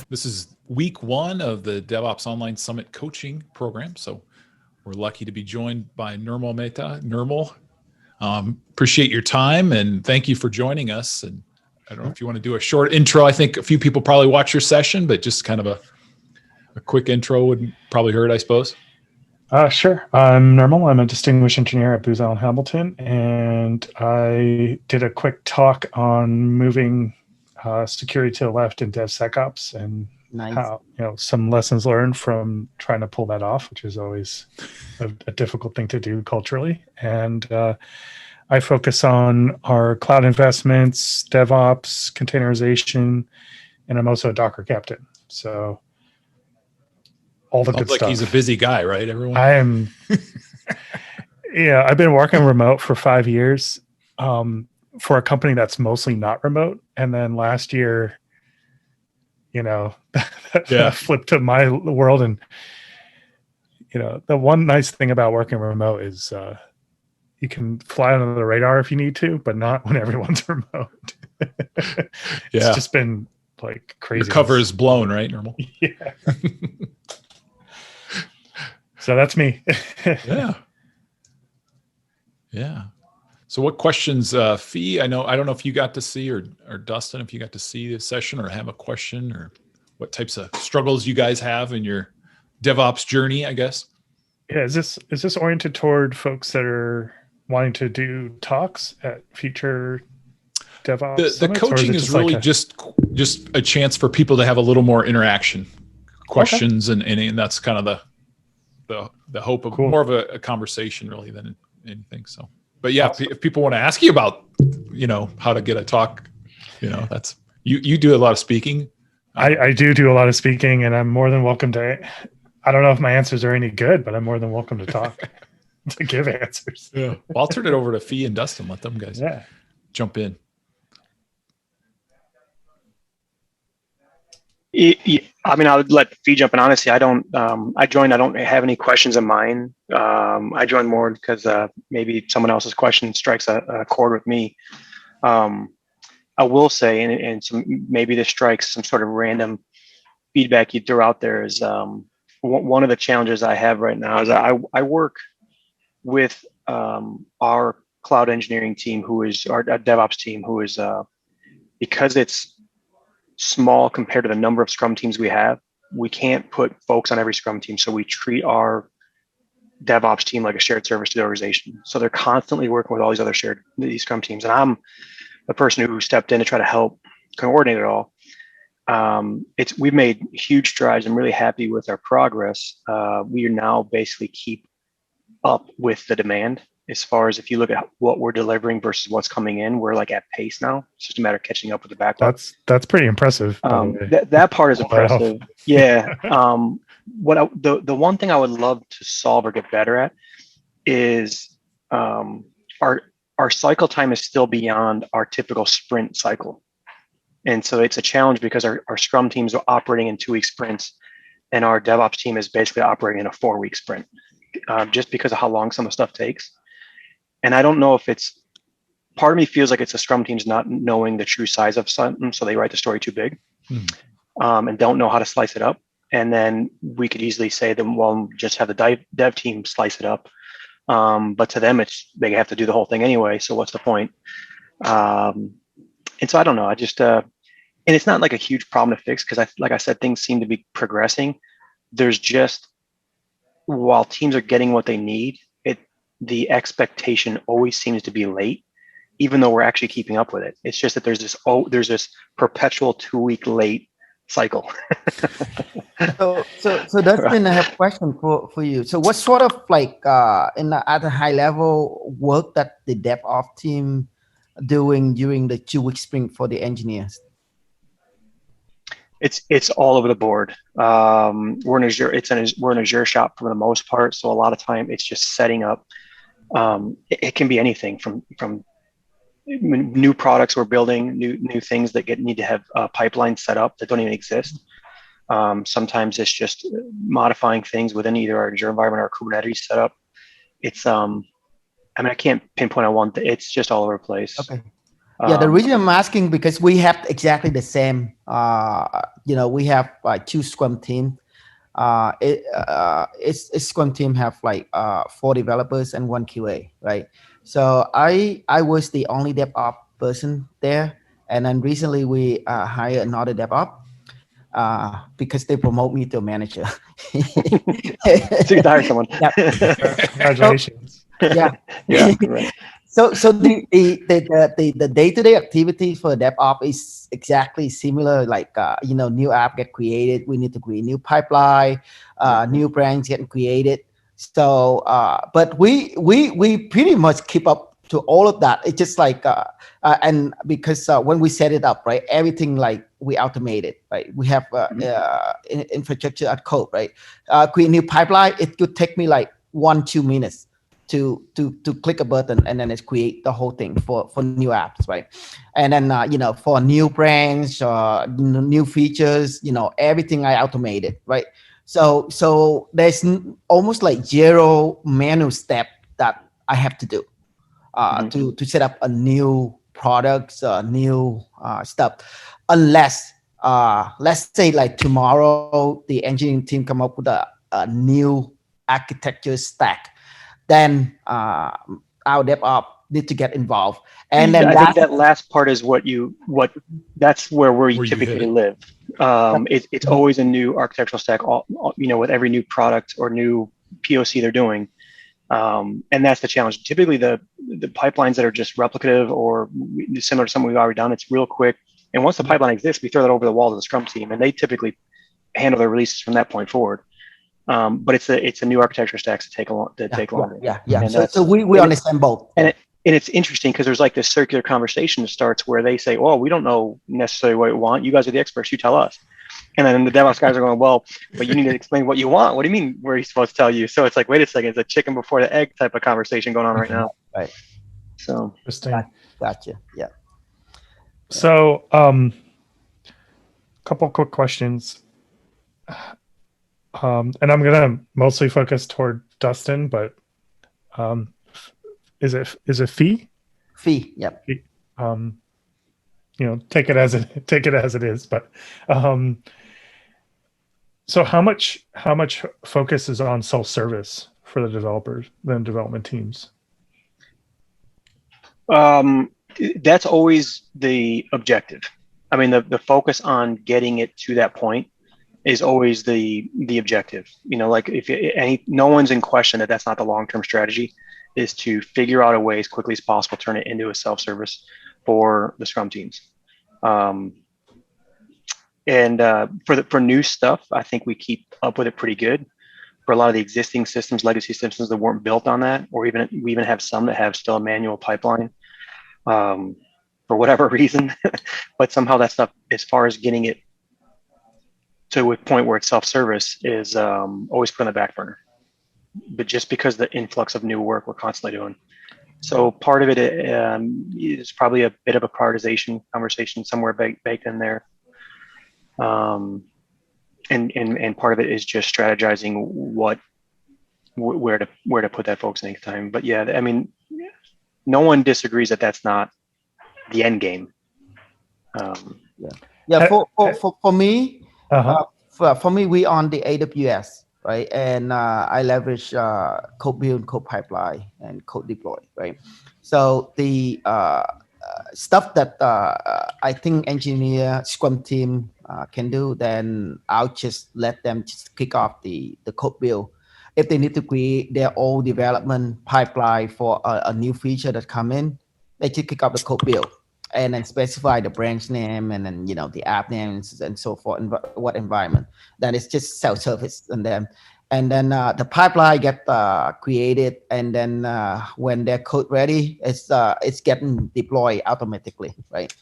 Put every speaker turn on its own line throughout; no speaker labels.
This is week one of the DevOps Online Summit coaching program. So we're lucky to be joined by Nirmal Mehta. Nirmal, appreciate your time and thank you for joining us. And I don't know if you want to do a short intro. I think a few people probably watch your session, but just kind of a quick intro would probably hurt, I suppose.
Sure. I'm Nirmal. I'm a distinguished engineer at Booz Allen Hamilton, and I did a quick talk on moving security to the left in DevSecOps and how, some lessons learned from trying to pull that off, which is always a difficult thing to do culturally. And I focus on our cloud investments, DevOps, containerization, and I'm also a Docker captain. So all the good
stuff. Like he's a busy guy, right? Everyone.
I am. Yeah, I've been working remote for 5 years for a company that's mostly not remote, and then last year, that flipped to my world. And the one nice thing about working remote is you can fly under the radar if you need to, but not when everyone's remote. It's just been like crazy.
Your cover is blown, right? Normal.
Yeah. So that's me.
Yeah. So what questions, Fee? I don't know if you got to see or Dustin, if you got to see the session or have a question, or what types of struggles you guys have in your DevOps journey, I guess.
Yeah. Is this oriented toward folks that are wanting to do talks at future DevOps?
The coaching is really like just a chance for people to have a little more interaction, questions, and that's kind of the hope of more of a conversation really than anything. So, but yeah, awesome. If people want to ask you about, how to get a talk, that's, you do a lot of speaking.
I do a lot of speaking, and I'm more than welcome to, I don't know if my answers are any good, but I'm more than welcome to talk, to give answers.
Yeah. Well, I'll turn it over to Fee and Dustin. Let them guys jump in.
I mean, I would let Fee jump in. Honestly, I don't have any questions of mine. I joined more because maybe someone else's question strikes a chord with me. I will say, and maybe this strikes some sort of random feedback you throw out there, is one of the challenges I have right now is I work with our cloud engineering team, who is our DevOps team, who is because it's small compared to the number of Scrum teams we have, we can't put folks on every Scrum team. So we treat our DevOps team like a shared service to the organization. So they're constantly working with all these Scrum teams. And I'm the person who stepped in to try to help coordinate it all. We've made huge strides. I'm really happy with our progress. We are now basically keep up with the demand. As far as if you look at what we're delivering versus what's coming in, we're like at pace now. It's just a matter of catching up with the backlog.
That's pretty impressive.
That part is impressive. Yeah. The one thing I would love to solve or get better at is our cycle time is still beyond our typical sprint cycle. And so it's a challenge because our Scrum teams are operating in 2-week sprints, and our DevOps team is basically operating in a 4-week sprint, just because of how long some of the stuff takes. And I don't know if part of me feels like it's the Scrum teams not knowing the true size of something, so they write the story too big, and don't know how to slice it up. And then we could easily say that, well, just have the dev team slice it up. But to them, they have to do the whole thing anyway. So what's the point? And so I don't know. I just, and it's not like a huge problem to fix because like I said, things seem to be progressing. There's just, while teams are getting what they need, the expectation always seems to be late, even though we're actually keeping up with it. It's just that there's this perpetual 2-week late cycle.
So Dustin, I have a question for you. So what sort of at a high level work that the DevOps team doing during the 2-week sprint for the engineers?
It's all over the board. We're in Azure shop for the most part, so a lot of time it's just setting up. It can be anything from new products we're building, new things that need to have pipelines set up that don't even exist. Sometimes it's just modifying things within either our Azure environment or our Kubernetes setup. It's I can't pinpoint on one. It's just all over the place.
Okay. Yeah, the reason I'm asking because we have exactly the same We have two Scrum team. It's Scrum team have like 4 developers and 1 QA, right? So I was the only DevOps person there, and then recently we hired another DevOps because they promote me to a manager.
So you hire someone.
Yeah.
Congratulations.
Yeah.
Yeah. Right.
So the day-to-day activity for DevOps is exactly similar. Like new app get created, we need to create new pipeline, new branch get created. So but we pretty much keep up to all of that. It's just like and because when we set it up, right, everything like we automated, right? We have infrastructure as code, right? Create new pipeline, it could take me like 1-2 minutes to click a button, and then it's create the whole thing for new apps, right? And then for new branch, new features, everything I automated, right? So there's almost like 0 manual step that I have to do to set up a new products, new stuff, unless let's say like tomorrow the engineering team come up with a new architecture stack, then our DevOps need to get involved. And then
I think that last part is that's where you typically live. It's always a new architectural stack, with every new product or new POC they're doing. And that's the challenge. Typically the pipelines that are just replicative or similar to something we've already done, it's real quick. And once the pipeline exists, we throw that over the wall to the Scrum team, and they typically handle their releases from that point forward. But it's a new architecture stacks take longer.
Yeah. So we understand both.
And it's interesting because there's like this circular conversation that starts where they say, "Well, we don't know necessarily what you want. You guys are the experts. You tell us." And then the DevOps guys are going, "Well, but you need to explain what you want. What do you mean? We're supposed to tell you?" So it's like, wait a second, it's a chicken before the egg type of conversation going on right now.
Right.
So
Interesting.
Gotcha. Yeah.
So, couple quick questions. And I'm gonna mostly focus toward Dustin, but is it fee?
Fee, yep.
Take it as it is. But so how much focus is on self-service for the developers, the development teams?
That's always the objective. I mean, the focus on getting it to that point is always the objective. Like no one's in question that's not the long-term strategy, is to figure out a way as quickly as possible, turn it into a self-service for the Scrum teams. And for new stuff, I think we keep up with it pretty good. For a lot of the existing systems, legacy systems that weren't built on that, or we even have some that have still a manual pipeline for whatever reason. But somehow that stuff, as far as getting it to a point where it's self-service, is always put on the back burner. But just because the influx of new work we're constantly doing. So part of it is probably a bit of a prioritization conversation somewhere baked in there. And part of it is just strategizing where to put that focus next time. But yeah, I mean, no one disagrees that that's not the end game.
For me, for me, we on the AWS, right? And I leverage code build, code pipeline, and code deploy, right? So the stuff that I think engineer Scrum team can do, then I'll just let them just kick off the code build. If they need to create their own development pipeline for a new feature that come in, they just kick off the code build and then specify the branch name and then the app names and so forth, and what environment. Then it's just self-service and then the pipeline get created, and then when their code ready, it's getting deployed automatically, right?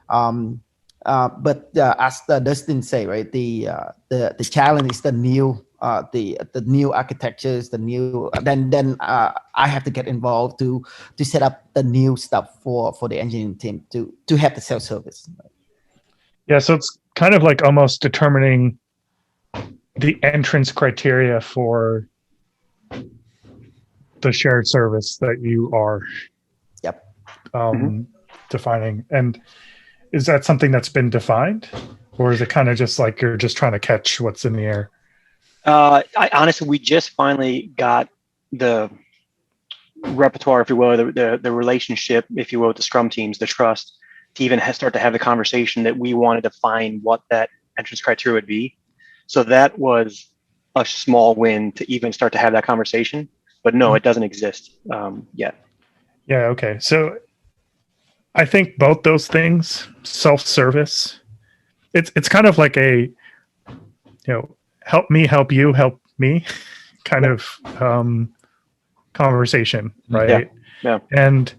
But as Dustin say, right, the challenge is the new architectures, then I have to get involved to set up the new stuff for the engineering team to have the self-service.
Yeah, so it's kind of like almost determining the entrance criteria for the shared service that you are defining. And is that something that's been defined? or is it kind of just like you're just trying to catch what's in the air?
I honestly, we just finally got the repertoire, if you will, the relationship, if you will, with the Scrum teams, the trust, to even start to have the conversation that we wanted to find what that entrance criteria would be. So that was a small win to even start to have that conversation. But no, it doesn't exist yet.
Yeah. Okay. So I think both those things, self-service, it's kind of like a, help me, help you, help me kind of conversation, right?
Yeah.
And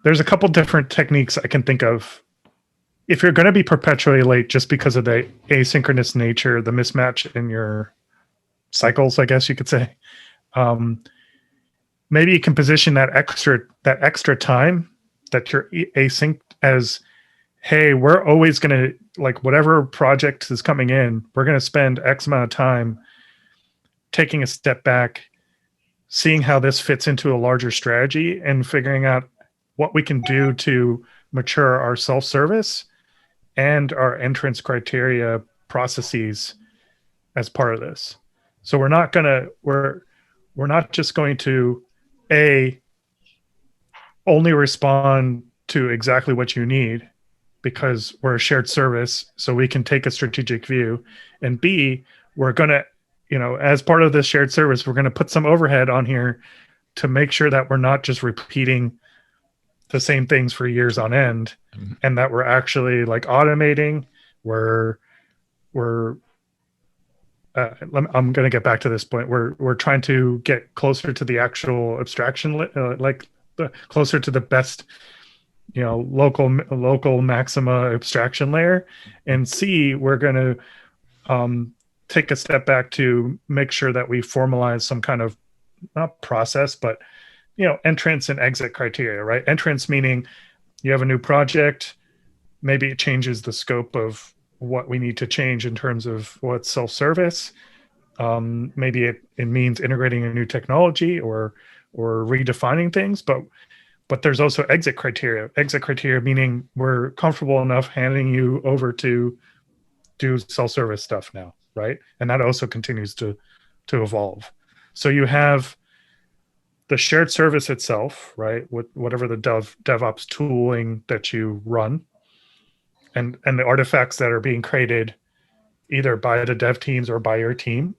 there's a couple different techniques I can think of. If you're going to be perpetually late just because of the asynchronous nature, the mismatch in your cycles, I guess you could say, maybe you can position that extra time that you're async as, hey, we're always going to, like, whatever project is coming in, we're going to spend X amount of time taking a step back, seeing how this fits into a larger strategy, and figuring out what we can do to mature our self-service and our entrance criteria processes as part of this. So we're not just going to only respond to exactly what you need because we're a shared service, so we can take a strategic view, and B, we're going to, as part of this shared service, we're going to put some overhead on here to make sure that we're not just repeating the same things for years on end, and that we're actually like automating. I'm going to get back to this point. We're trying to get closer to the actual abstraction, closer to the best, local maxima abstraction layer, and C, we're going to take a step back to make sure that we formalize some kind of, not process, but entrance and exit criteria, right? Entrance meaning you have a new project, maybe it changes the scope of what we need to change in terms of what's self-service. Maybe it means integrating a new technology or redefining things, but there's also exit criteria. Exit criteria meaning we're comfortable enough handing you over to do self-service stuff now, right? And that also continues to evolve. So you have the shared service itself, right? With whatever the DevOps tooling that you run, and the artifacts that are being created either by the dev teams or by your team.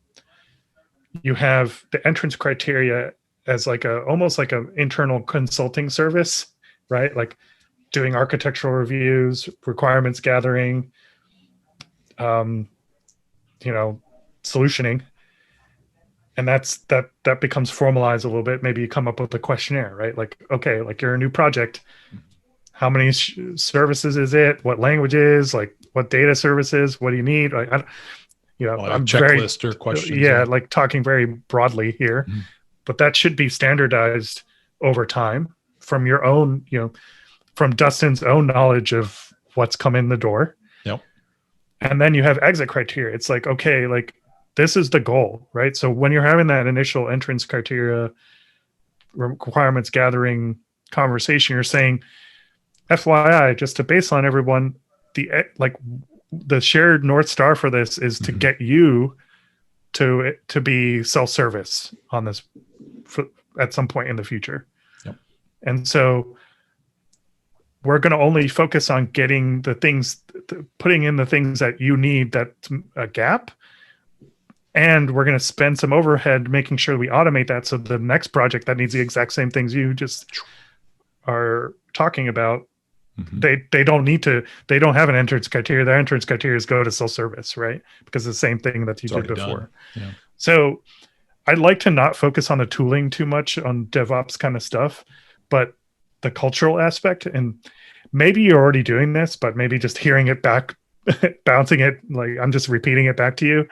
You have the entrance criteria as almost like an internal consulting service, right? Like doing architectural reviews, requirements gathering, solutioning. And that becomes formalized a little bit. Maybe you come up with a questionnaire, right? Like, okay, like you're a new project. How many services is it? What languages? Like what data services? What do you need? Like, I'm
checklist or questions.
Yeah, like talking very broadly here, but that should be standardized over time from your own, from Dustin's own knowledge of what's come in the door.
Yep.
And then you have exit criteria. It's like, okay, like this is the goal, right? So when you're having that initial entrance criteria requirements gathering conversation, you're saying, FYI, just to baseline everyone, the shared North Star for this is to get you to be self-service on this at some point in the future.
Yep.
And so we're going to only focus on getting the things, putting in the things that you need, that's a gap. And we're going to spend some overhead making sure we automate that. So the next project that needs the exact same things you just are talking about, they don't have an entrance criteria. Their entrance criteria is go to self-service, right? Because it's the same thing that you did before.
Yeah.
So I'd like to not focus on the tooling too much on DevOps kind of stuff, but the cultural aspect, and maybe you're already doing this, but maybe just hearing it back, bouncing it, like I'm just repeating it back to you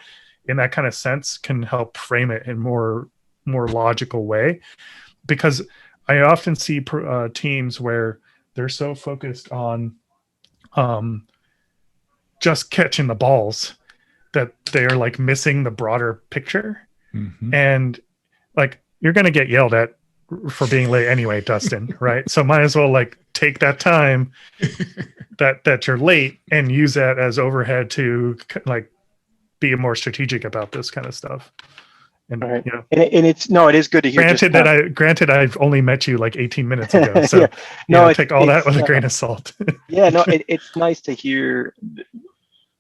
in that kind of sense can help frame it in more logical way. Because I often see teams where they're so focused on just catching the balls that they're like missing the broader picture. And like you're going to get yelled at for being late anyway, Dustin, right? So might as well like take that time that you're late and use that as overhead to like be more strategic about this kind of stuff. And
Right.
you know,
And it is good to hear.
Granted I've only met you like 18 minutes ago, so
Yeah. No,
take all that with a grain of salt.
Yeah, no, it's nice to hear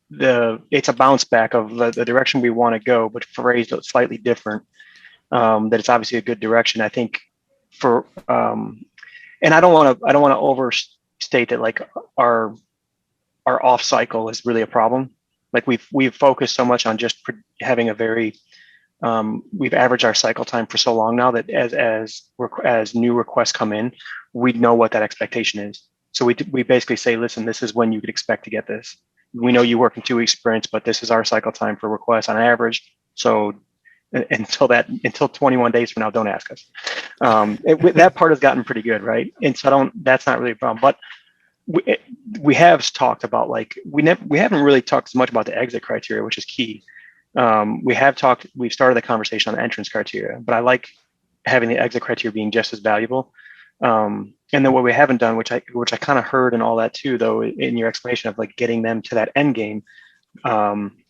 it's a bounce back of the direction we want to go, but phrased slightly different. That it's obviously a good direction. I think for and I don't want to overstate that like our off cycle is really a problem. Like we've focused so much on just having a very we've averaged our cycle time for so long now that as new requests come in, we know what that expectation is. So we basically say, listen, this is when you could expect to get this. We know you work in 2 week sprints, but this is our cycle time for requests on average. So until 21 days from now, don't ask us. That part has gotten pretty good, right? And so that's not really a problem. But we have talked about like we haven't really talked as much about the exit criteria, which is key. We've started the conversation on the entrance criteria, but I like having the exit criteria being just as valuable. And then what we haven't done, which I kind of heard and all that too, though, in your explanation of like getting them to that end game,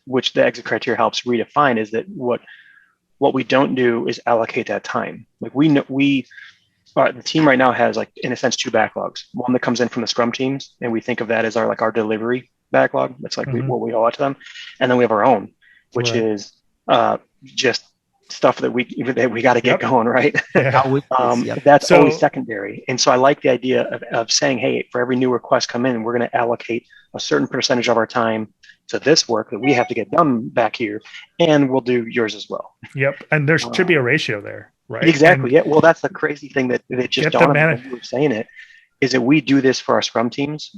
which the exit criteria helps redefine, is that what we don't do is allocate that time. Like the team right now has like, in a sense, 2 backlogs. One that comes in from the Scrum teams, and we think of that as our delivery backlog. That's like what we owe out to them. And then we have our own, which is just stuff that we got to get going, right?
Yeah.
That's always secondary. And so I like the idea of saying, hey, for every new request come in, we're going to allocate a certain percentage of our time to this work that we have to get done back here, and we'll do yours as well.
Yep. And there should be a ratio there, right?
Exactly. Yeah. Well, that's the crazy thing that just dawned on me when you were saying it, is that we do this for our Scrum teams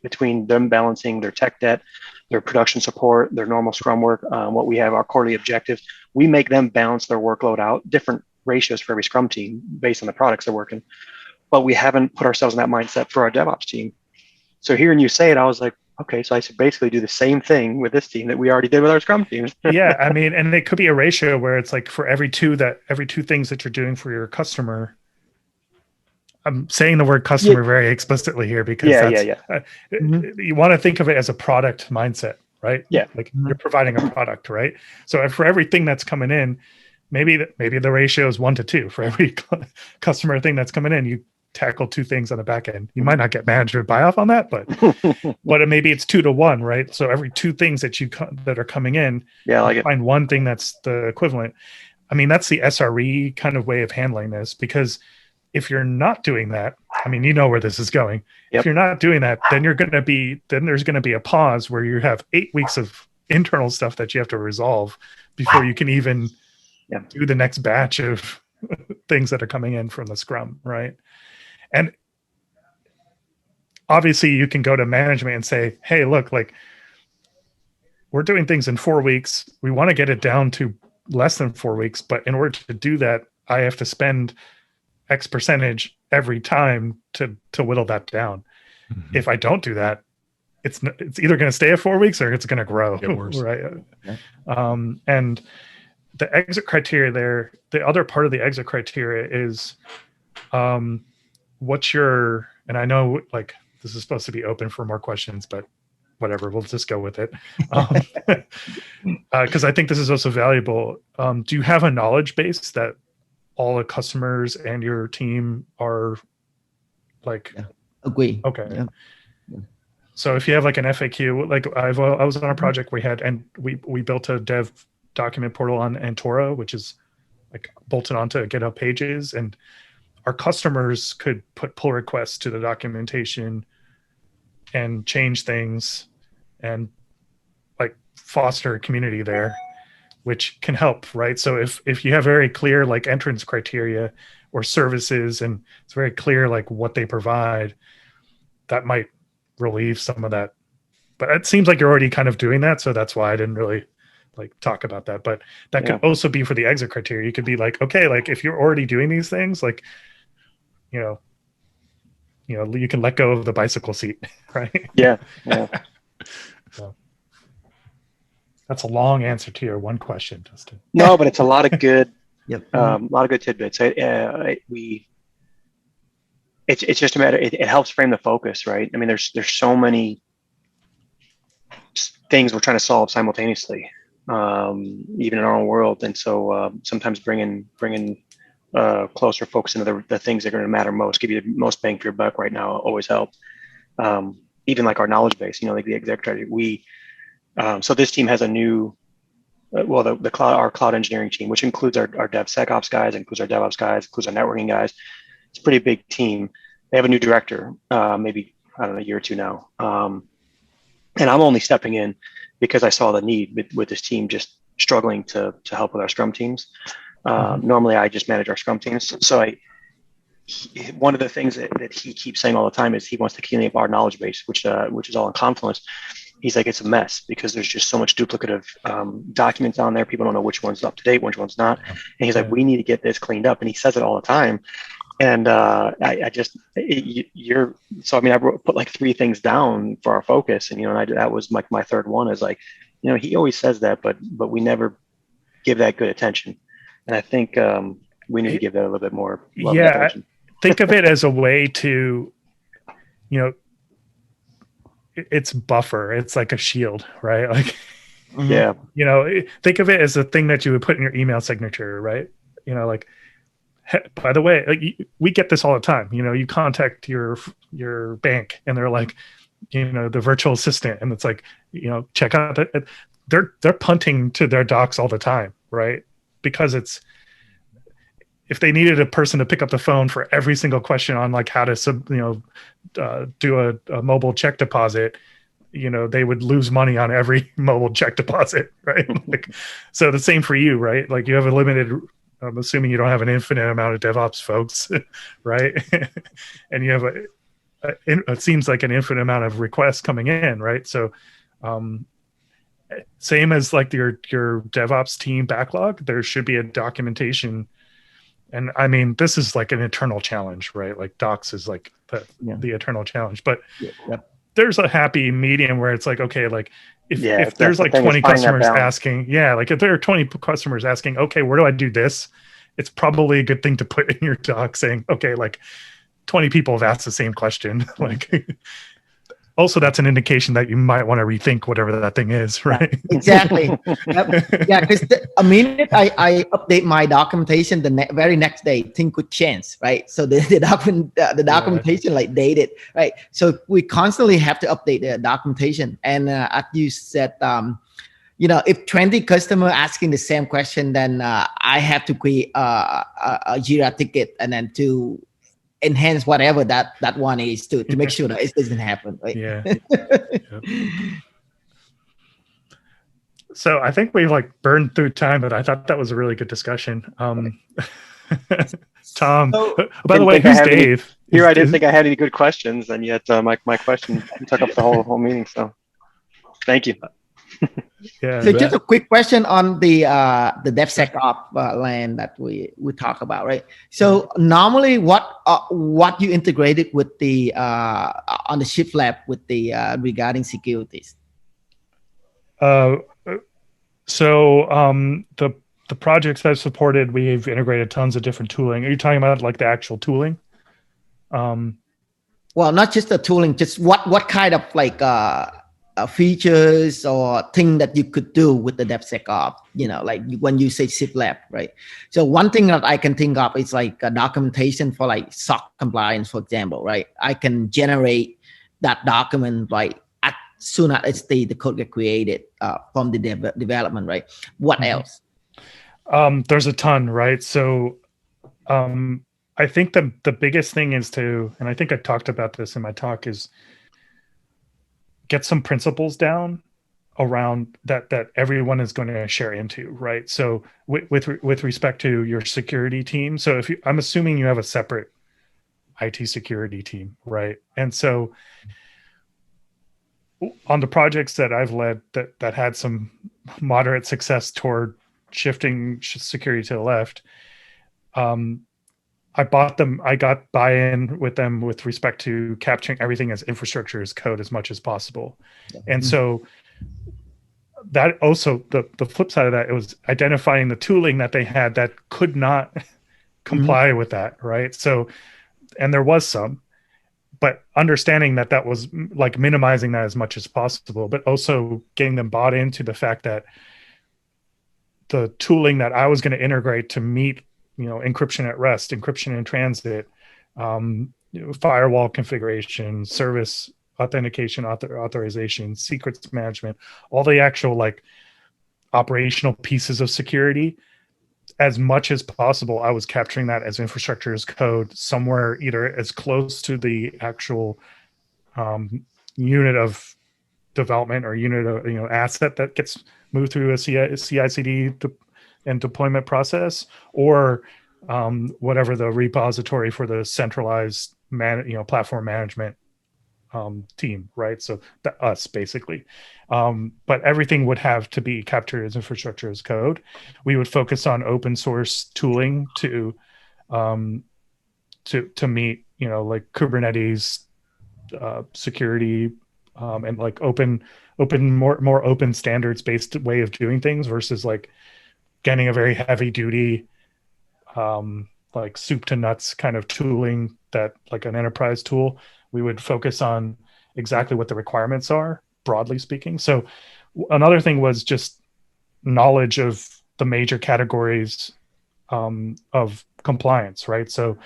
between them balancing their tech debt, their production support, their normal Scrum work, what we have, our quarterly objectives. We make them balance their workload out, different ratios for every Scrum team based on the products they're working. But we haven't put ourselves in that mindset for our DevOps team. So hearing you say it, I was like, okay, so I should basically do the same thing with this team that we already did with our Scrum teams.
Yeah, I mean, and it could be a ratio where it's like for every two things that you're doing for your customer. I'm saying the word customer very explicitly here because you want to think of it as a product mindset, right?
Yeah.
Like you're providing a product, right? So for everything that's coming in, maybe the ratio is 1 to 2. For every customer thing that's coming in, you tackle 2 things on the back end. You might not get management buy-off on that, but maybe it's 2 to 1, right? So every 2 things that are coming in, find one thing that's the equivalent. I mean, that's the SRE kind of way of handling this, because if you're not doing that, I mean, you know where this is going. Yep. If you're not doing that, then there's going to be a pause where you have 8 weeks of internal stuff that you have to resolve before you can even do the next batch of things that are coming in from the Scrum, right? And obviously you can go to management and say, hey, look, like we're doing things in 4 weeks. We want to get it down to less than 4 weeks. But in order to do that, I have to spend X percentage every time to whittle that down. Mm-hmm. If I don't do that, it's either going to stay at 4 weeks or it's going to grow. Right. Yeah. And the exit criteria there, the other part of the exit criteria is, what's your, and I know like this is supposed to be open for more questions, but whatever, we'll just go with it. Because I think this is also valuable. Do you have a knowledge base that all the customers and your team are like?
Yeah. Agree.
Okay.
Yeah.
So if you have like an FAQ, like I was on a project we built a dev document portal on Antora, which is like bolted onto GitHub Pages, and our customers could put pull requests to the documentation and change things and like foster a community there, which can help, right? So if you have very clear like entrance criteria or services, and it's very clear like what they provide, that might relieve some of that. But it seems like you're already kind of doing that, so that's why I didn't really like talk about that. But that could also be for the exit criteria. You could be like, okay, like if you're already doing these things, like you can let go of the bicycle seat, right?
Yeah.
So that's a long answer to your one question, Justin.
No, but it's a lot of good
Yep.
A lot of good tidbits. It's just a matter. It helps frame the focus, right? I mean, there's so many things we're trying to solve simultaneously, even in our own world, and so sometimes bringing closer focus into the things that are going to matter most, give you the most bang for your buck right now, always help. Even like our knowledge base, like the exec strategy. So this team has a new, our cloud engineering team, which includes our DevSecOps guys, includes our DevOps guys, includes our networking guys. It's a pretty big team. They have a new director, maybe, I don't know, a year or two now. And I'm only stepping in because I saw the need with this team just struggling to help with our Scrum teams. Normally, I just manage our Scrum teams. So one of the things that he keeps saying all the time is he wants to clean up our knowledge base, which is all in Confluence. He's like, it's a mess because there's just so much duplicative documents on there. People don't know which one's up to date, which one's not. And he's like, we need to get this cleaned up. And he says it all the time. And I put like 3 things down for our focus. And, that was like my third one is like, he always says that, but we never give that good attention. And I think we need to give that a little bit more love and attention.
Think of it as a way to, it's buffer. It's like a shield, right? Like,
yeah.
Think of it as a thing that you would put in your email signature, right? Like, by the way, we get this all the time. You contact your bank and they're like, the virtual assistant, and it's like, check out that they're punting to their docs all the time, right? Because if they needed a person to pick up the phone for every single question on like how to do a mobile check deposit, they would lose money on every mobile check deposit, right? Like, so the same for you, right? Like you have a limited. I'm assuming you don't have an infinite amount of DevOps folks, right? And you have it seems like an infinite amount of requests coming in, right? So, same as like your DevOps team backlog, there should be a documentation. And I mean, this is like an eternal challenge, right? Like docs is like the eternal challenge, but there's a happy medium where it's like, okay, like if there's like 20 customers asking, like if there are 20 customers asking, okay, where do I do this? It's probably a good thing to put in your doc saying, okay, like 20 people have asked the same question. Like, also that's an indication that you might want to rethink whatever that thing is, right?
Exactly. Yeah, because a minute I update my documentation, the very next day thing could change, right? So the documentation like dated, right? So we constantly have to update the documentation. And as you said, if 20 customer asking the same question, then I have to create a Jira ticket and then to enhance whatever that one is to make sure that it doesn't happen, right?
Yeah. So I think we've like burned through time, but I thought that was a really good discussion. Tom, by the way, who's Dave?
I didn't think I had any good questions, and yet my question took up the whole meeting. So thank you.
Yeah.
So just a quick question on the DevSecOps land that we talk about, right? So normally, what you integrated with the on the Shift Lab with the regarding securities?
The projects I've supported, we've integrated tons of different tooling. Are you talking about like the actual tooling?
Well, not just the tooling, just what kind of like features or thing that you could do with the DevSecOps, like when you say Shift Lab, right? So one thing that I can think of is like a documentation for like SOC compliance, for example, right? I can generate that document like as soon as the code get created from the development, right? What else?
There's a ton, right? So I think the biggest thing is and I think I talked about this in my talk, is get some principles down around that everyone is going to share into, right? So with respect to your security team, so I'm assuming you have a separate IT security team, right? And so on the projects that I've led that had some moderate success toward shifting security to the left, I got buy-in with them with respect to capturing everything as infrastructure as code as much as possible. And so that also the flip side of that, it was identifying the tooling that they had that could not comply with that, right? So, and there was some, but understanding that that was like minimizing that as much as possible, but also getting them bought into the fact that the tooling that I was going to integrate to meet, encryption at rest, encryption in transit, firewall configuration, service authentication, authorization, secrets management, all the actual like operational pieces of security, as much as possible, I was capturing that as infrastructure as code somewhere either as close to the actual unit of development or unit of asset that gets moved through a CI/CD and deployment process, or whatever the repository for the centralized platform management team, right? So us basically, but everything would have to be captured as infrastructure as code. We would focus on open source tooling to meet like Kubernetes security and like more open standards based way of doing things versus like getting a very heavy duty like soup to nuts kind of tooling that like an enterprise tool. We would focus on exactly what the requirements are, broadly speaking. So another thing was just knowledge of the major categories of compliance, right? So,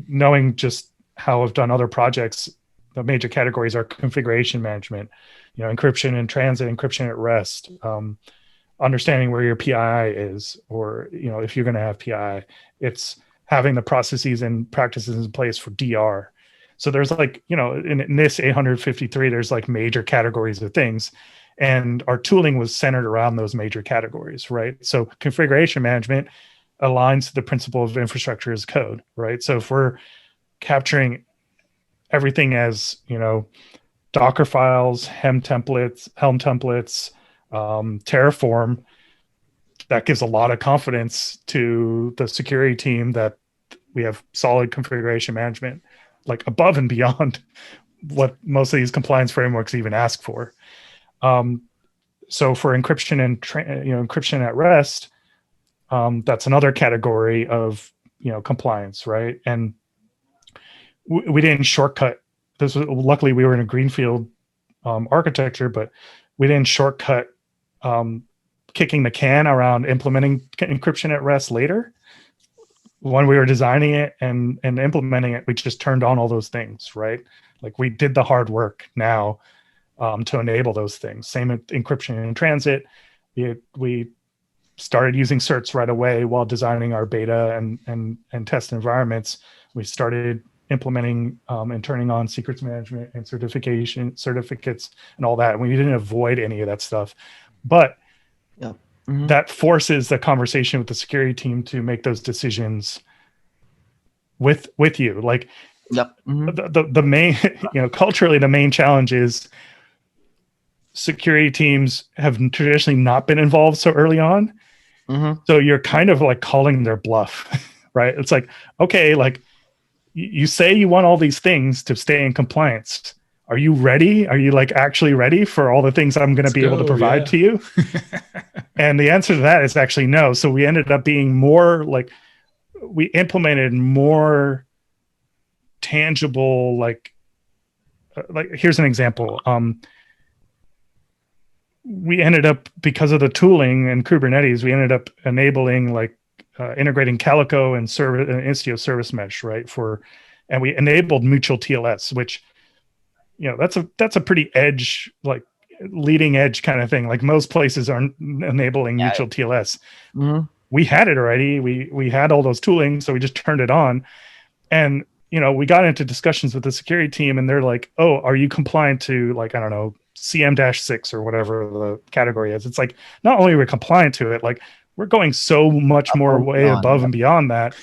knowing just how I've done other projects, the major categories are configuration management, encryption in transit, encryption at rest, understanding where your PII is, or, if you're going to have PII, it's having the processes and practices in place for DR. So there's like, in this 853, there's like major categories of things. And our tooling was centered around those major categories, right? So configuration management aligns to the principle of infrastructure as code, right? So if we're capturing everything as, Docker files, Helm templates, Terraform, that gives a lot of confidence to the security team that we have solid configuration management, like above and beyond what most of these compliance frameworks even ask for. So for encryption and encryption at rest, that's another category of compliance, right? And we didn't shortcut. Luckily we were in a greenfield architecture, but we didn't shortcut kicking the can around implementing encryption at rest later. When we were designing it and implementing it, we just turned on all those things, right? Like we did the hard work now to enable those things. Same with encryption in transit. We started using certs right away while designing our beta and test environments. We started implementing and turning on secrets management and certificates and all that. And we didn't avoid any of that stuff, but that forces the conversation with the security team to make those decisions with you. Like the main, culturally, the main challenge is security teams have traditionally not been involved so early on. So you're kind of like calling their bluff, right? It's like, okay, like you say you want all these things to stay in compliance. Are you ready? Are you like actually ready for all the things I'm going to be able to provide to you? And the answer to that is actually no. So we ended up being more like, we implemented more tangible, like here's an example. We ended up, because of the tooling and Kubernetes, we ended up enabling like integrating Calico and Istio service mesh, right? And we enabled mutual TLS, which, that's a pretty edge, like leading edge kind of thing. Like most places aren't enabling mutual TLS. We had it already. We had all those tooling, so we just turned it on. And, we got into discussions with the security team and they're like, oh, are you compliant to like, I don't know, CM-6 or whatever the category is? It's like, not only are we compliant to it, like we're going so much more way above and beyond that.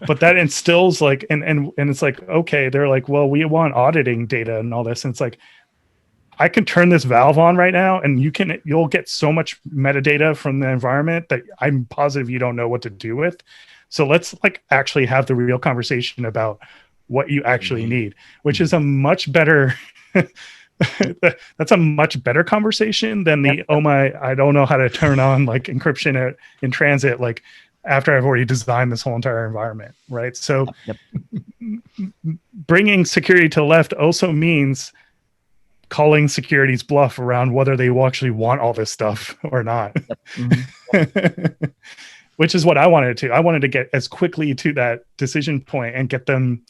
But that instills like, and it's like, okay, they're like, well, we want auditing data and all this. And it's like, I can turn this valve on right now and you'll get so much metadata from the environment that I'm positive you don't know what to do with. So let's like actually have the real conversation about what you actually need, which is a much better that's a much better conversation than the oh my, I don't know how to turn on like encryption in transit, like after I've already designed this whole entire environment, right? So bringing security to the left also means calling security's bluff around whether they will actually want all this stuff or not. Which is what I wanted to. I wanted to get as quickly to that decision point and get them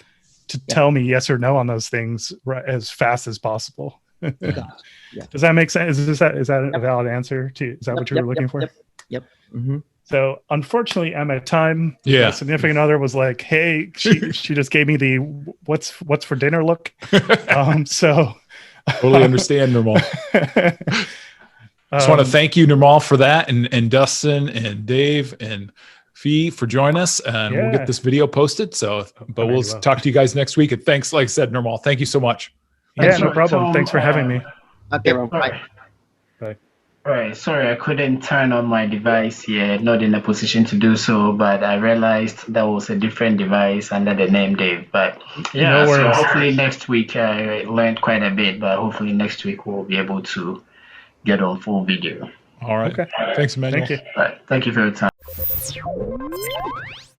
to tell me yes or no on those things as fast as possible. Does that make sense? Is that a valid answer to? Is that what you were looking for?
Yep. Mm-hmm.
So unfortunately, I'm at time.
Yeah.
My significant other was like, "Hey, she just gave me the what's for dinner look." So
totally understand, Nirmal. Just want to thank you, Nirmal, for that, and Dustin and Dave and Fee for joining us, and we'll get this video posted. So, but we'll talk to you guys next week. And thanks, like I said, Nirmal, thank you so much.
Yeah, no problem. Thanks for having me.
Okay.
Bye.
All right, sorry, I couldn't turn on my device here, not in a position to do so, but I realized that was a different device under the name Dave. But yeah,
No
so
worries.
hopefully next week I learned quite a bit, but hopefully next week we'll be able to get on full video.
All right.
Okay.
Thanks, Emmanuel.
Thank you.
All right, thank you for your time.